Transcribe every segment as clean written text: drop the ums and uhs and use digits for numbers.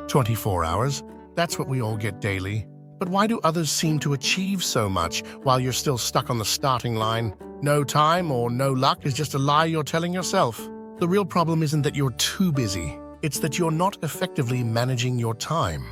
24 hours. That's what we all get daily. But why do others seem to achieve so much while you're still stuck on the starting line? No time or no luck is just a lie you're telling yourself. The real problem isn't that you're too busy. It's that you're not effectively managing your time.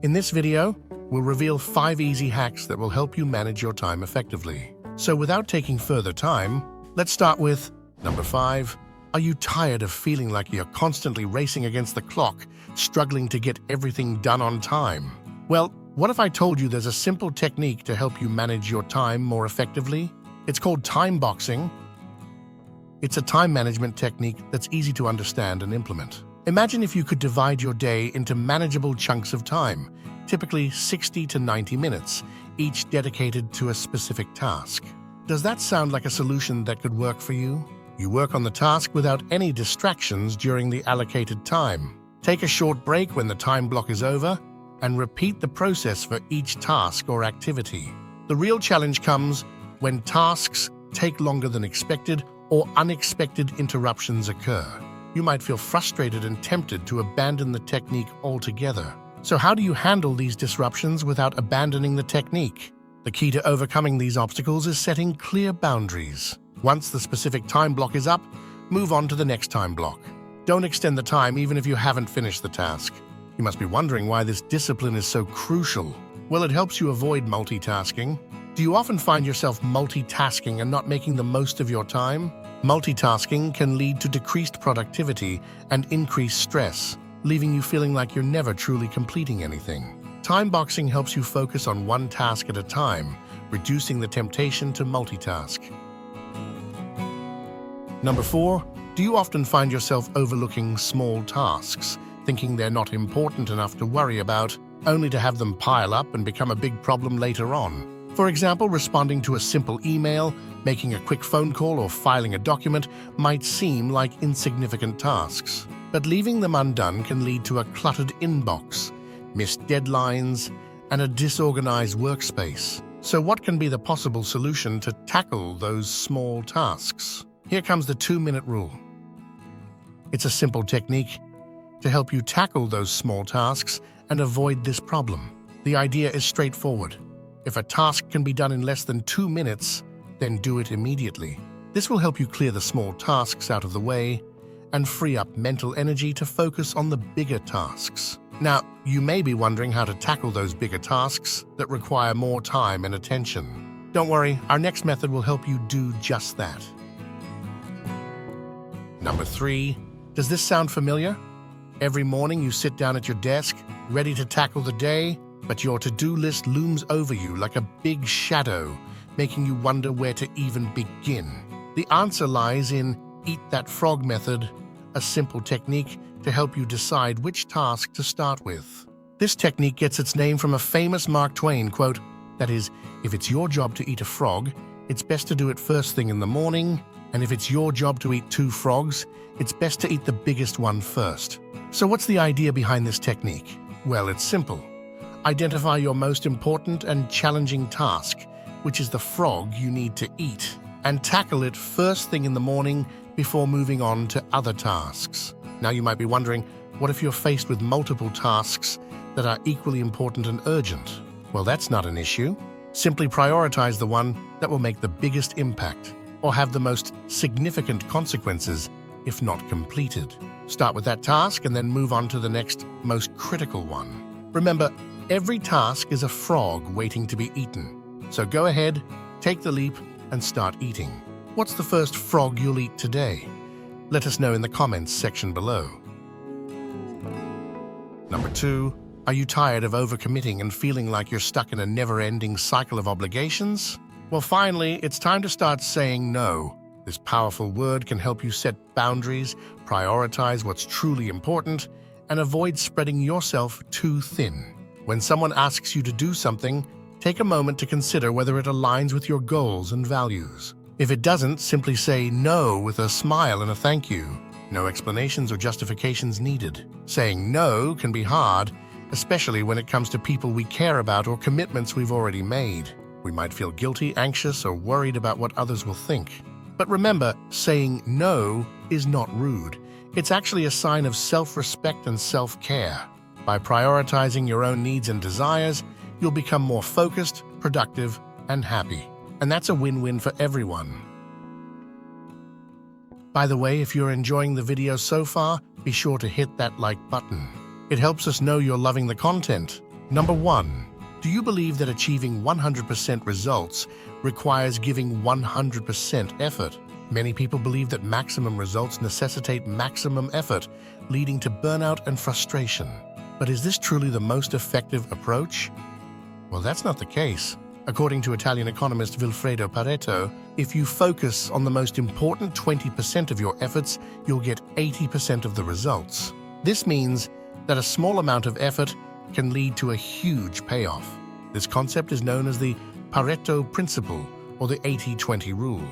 In this video, we'll reveal 5 easy hacks that will help you manage your time effectively. So without taking further time, let's start with number 5. Are you tired of feeling like you're constantly racing against the clock, struggling to get everything done on time? Well, what if I told you there's a simple technique to help you manage your time more effectively? It's called time boxing. It's a time management technique that's easy to understand and implement. Imagine if you could divide your day into manageable chunks of time, typically 60 to 90 minutes, each dedicated to a specific task. Does that sound like a solution that could work for you? You work on the task without any distractions during the allocated time. Take a short break when the time block is over, and repeat the process for each task or activity. The real challenge comes when tasks take longer than expected or unexpected interruptions occur. You might feel frustrated and tempted to abandon the technique altogether. So how do you handle these disruptions without abandoning the technique? The key to overcoming these obstacles is setting clear boundaries. Once the specific time block is up, move on to the next time block. Don't extend the time even if you haven't finished the task. You must be wondering why this discipline is so crucial. Well, it helps you avoid multitasking. Do you often find yourself multitasking and not making the most of your time? Multitasking can lead to decreased productivity and increased stress, leaving you feeling like you're never truly completing anything. Time boxing helps you focus on one task at a time, reducing the temptation to multitask. Number 4, do you often find yourself overlooking small tasks, thinking they're not important enough to worry about, only to have them pile up and become a big problem later on? For example, responding to a simple email, making a quick phone call, or filing a document might seem like insignificant tasks. But leaving them undone can lead to a cluttered inbox, missed deadlines, and a disorganized workspace. So what can be the possible solution to tackle those small tasks? Here comes the 2-minute rule. It's a simple technique to help you tackle those small tasks and avoid this problem. The idea is straightforward. If a task can be done in less than 2 minutes, then do it immediately. This will help you clear the small tasks out of the way and free up mental energy to focus on the bigger tasks. Now, you may be wondering how to tackle those bigger tasks that require more time and attention. Don't worry, our next method will help you do just that. Number 3, does this sound familiar? Every morning you sit down at your desk, ready to tackle the day, but your to-do list looms over you like a big shadow, making you wonder where to even begin. The answer lies in Eat That Frog method, a simple technique to help you decide which task to start with. This technique gets its name from a famous Mark Twain quote, that is, if it's your job to eat a frog, it's best to do it first thing in the morning, and if it's your job to eat 2 frogs, it's best to eat the biggest one first. So what's the idea behind this technique? Well, it's simple. Identify your most important and challenging task, which is the frog you need to eat, and tackle it first thing in the morning before moving on to other tasks. Now you might be wondering, what if you're faced with multiple tasks that are equally important and urgent? Well, that's not an issue. Simply prioritize the one that will make the biggest impact or have the most significant consequences if not completed. Start with that task and then move on to the next most critical one. Remember, every task is a frog waiting to be eaten. So go ahead, take the leap, and start eating. What's the first frog you'll eat today? Let us know in the comments section below. Number 2, are you tired of overcommitting and feeling like you're stuck in a never-ending cycle of obligations? Well, finally, it's time to start saying no. This powerful word can help you set boundaries, prioritize what's truly important, and avoid spreading yourself too thin. When someone asks you to do something, take a moment to consider whether it aligns with your goals and values. If it doesn't, simply say no with a smile and a thank you. No explanations or justifications needed. Saying no can be hard, especially when it comes to people we care about or commitments we've already made. We might feel guilty, anxious, or worried about what others will think. But remember, saying no is not rude. It's actually a sign of self-respect and self-care. By prioritizing your own needs and desires, you'll become more focused, productive, and happy. And that's a win-win for everyone. By the way, if you're enjoying the video so far, be sure to hit that like button. It helps us know you're loving the content. Number 1. Do you believe that achieving 100% results requires giving 100% effort? Many people believe that maximum results necessitate maximum effort, leading to burnout and frustration. But is this truly the most effective approach? Well, that's not the case. According to Italian economist Vilfredo Pareto, if you focus on the most important 20% of your efforts, you'll get 80% of the results. This means that a small amount of effort can lead to a huge payoff. This concept is known as the Pareto principle, or the 80-20 rule.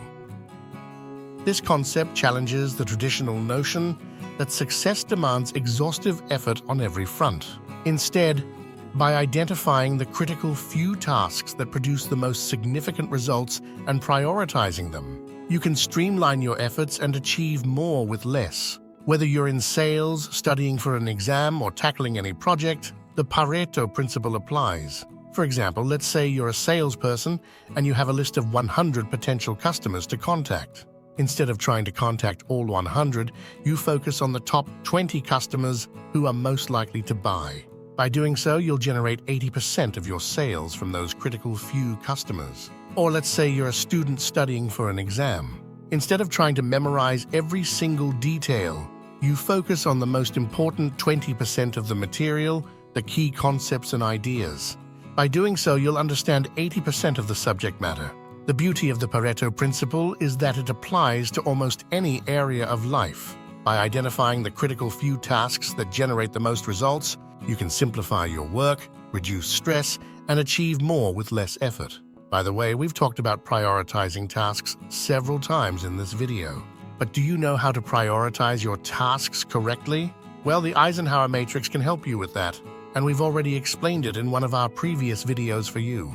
This concept challenges the traditional notion that success demands exhaustive effort on every front. Instead, by identifying the critical few tasks that produce the most significant results and prioritizing them, you can streamline your efforts and achieve more with less. Whether you're in sales, studying for an exam, or tackling any project, the Pareto principle applies. For example, let's say you're a salesperson and you have a list of 100 potential customers to contact. Instead of trying to contact all 100, you focus on the top 20 customers who are most likely to buy. By doing so, you'll generate 80% of your sales from those critical few customers. Or let's say you're a student studying for an exam. Instead of trying to memorize every single detail, you focus on the most important 20% of the material, the key concepts and ideas. By doing so, you'll understand 80% of the subject matter. The beauty of the Pareto principle is that it applies to almost any area of life. By identifying the critical few tasks that generate the most results, you can simplify your work, reduce stress, and achieve more with less effort. By the way, we've talked about prioritizing tasks several times in this video. But do you know how to prioritize your tasks correctly? Well, the Eisenhower Matrix can help you with that, and we've already explained it in one of our previous videos for you.